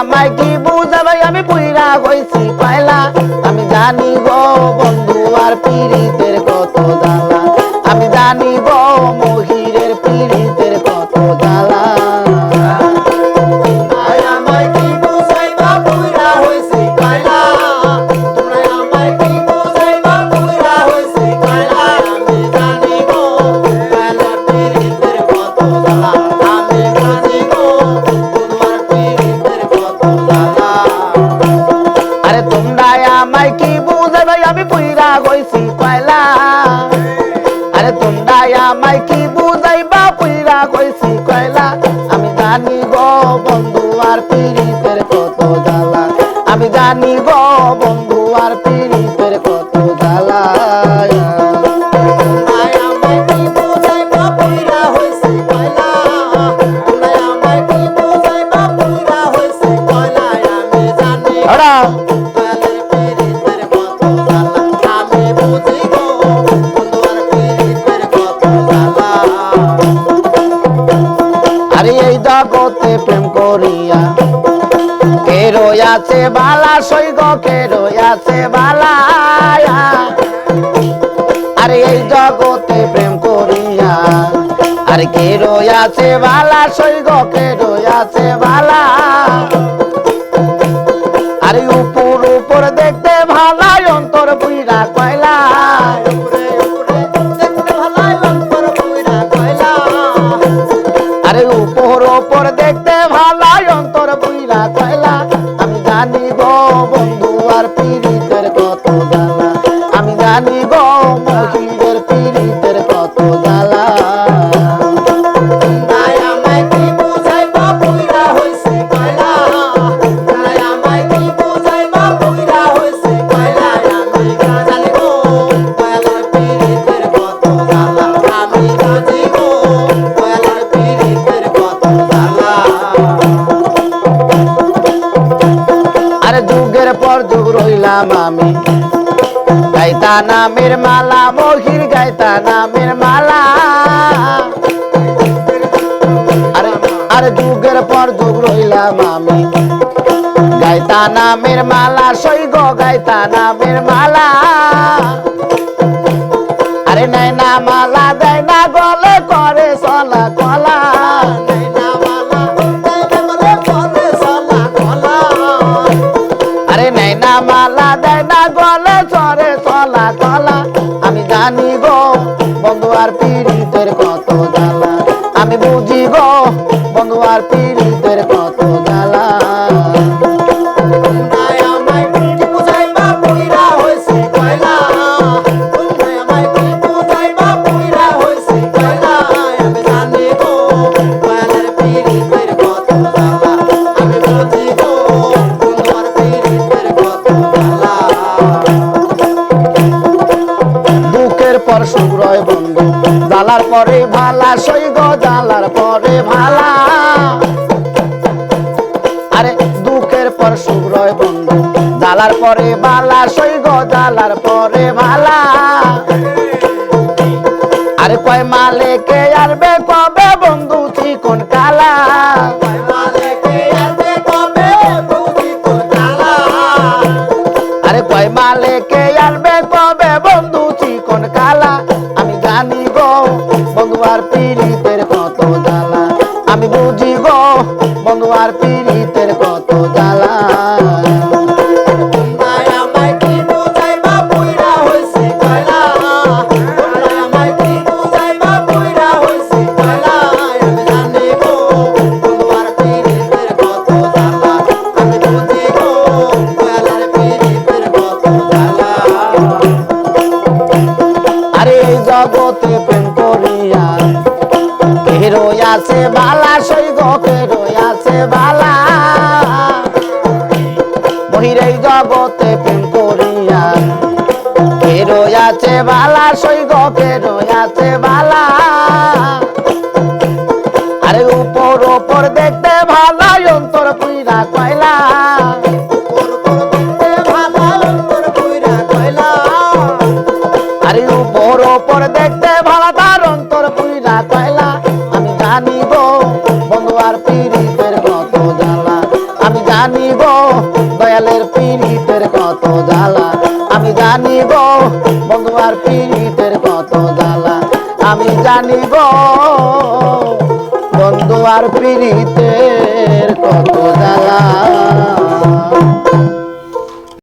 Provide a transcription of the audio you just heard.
আমায় কি বুঝাবে আমি পুইরা হইছি কয়লা আমি জানি গো বন্ধু আর পীড়িতের কত জ্বালা আমি জানি গো মহিরের পীড়িতের কত জ্বালা আমি পুইরা গইছি কয়লা আরে তোমরা আমায় কি বুঝাইবা পুইরা গইছি কয়লা আমি জানি গো বন্ধু আর পীড়িতের কত জ্বালা আমি জানি গো বন্ধু আর পীড়িতের কত জ্বালা জগতে প্রেম করিয়া কে রয়াছে বালা সৈগ কে রয়াছে বালা আরে এই জগতে প্রেম করিয়া আরে কে রয়াছে বালা সৈগ কে রয়াছে বালা আরে উপর উপর দেখতে ভালা অন্তর বুইরা কয়লা আরে উপর উপর দেখতে ভালাই অন্তর বুইরা কয়লা আমি জানি গো বন্ধু আর পীড়িতের কত জ্বালা আমি জানি গো মহিরের পীড়িতের কত জ্বালা আমি গাইতা নামের মালা মহির গাইতা নামের মালা আরে যুগের পর যুগ রইলাম আমি গাইতা নামের মালা সৈগ গাইতা নামের মালা আরে নাই না মালা দেয় না গলে করে চলা কলা আরে নাই না মালা দেয় না গলে চরে চলা কলা আমি জানি গো বন্ধু আর পীড়িতের কত জ্বালা আমি বুঝি গো বন্ধু আর পীড়িতের কত জ্বালা পর সুগ্রয় বন্ধু জ্বালার পরে ভালা সৈগ জ্বালার পরে ভালা আরে দুঃখের পর সুগ্রয় বন্ধু জ্বালার পরে ভালা সৈগ জ্বালার পরে ভালা আরে কয় মালে কে আরবে কবে বন্ধু চিকন কালা আরে কয় মালে কে আরবে কবে বন্ধু চিকন কালা আমি জানি গো বন্ধু আর পীড়িতের কত জ্বালা আমি বুঝি গো বন্ধু আর পীড়িতের কত জ্বালা জগতে প্রেম করিয়া কে রয়াছে বালা সৈগ কে রয়াছে বালা মহিরে জগতে প্রেম করিয়া কে রয়াছে বালা সৈগ কে রয়াছে বালা আরে উপর উপর দেখতে ভালা অন্তর পুইরা কয়লা আরে উপর উপর দেখতে ভালা তার অন্তর পুইরা কয়লা আমি জানি গো বন্ধু আর পীড়িতের কত জ্বালা আমি জানি বন্ধু আর পীড়িতের কত জ্বালা আমি জানি গো বন্ধু আর পীড়িতের কত জ্বালা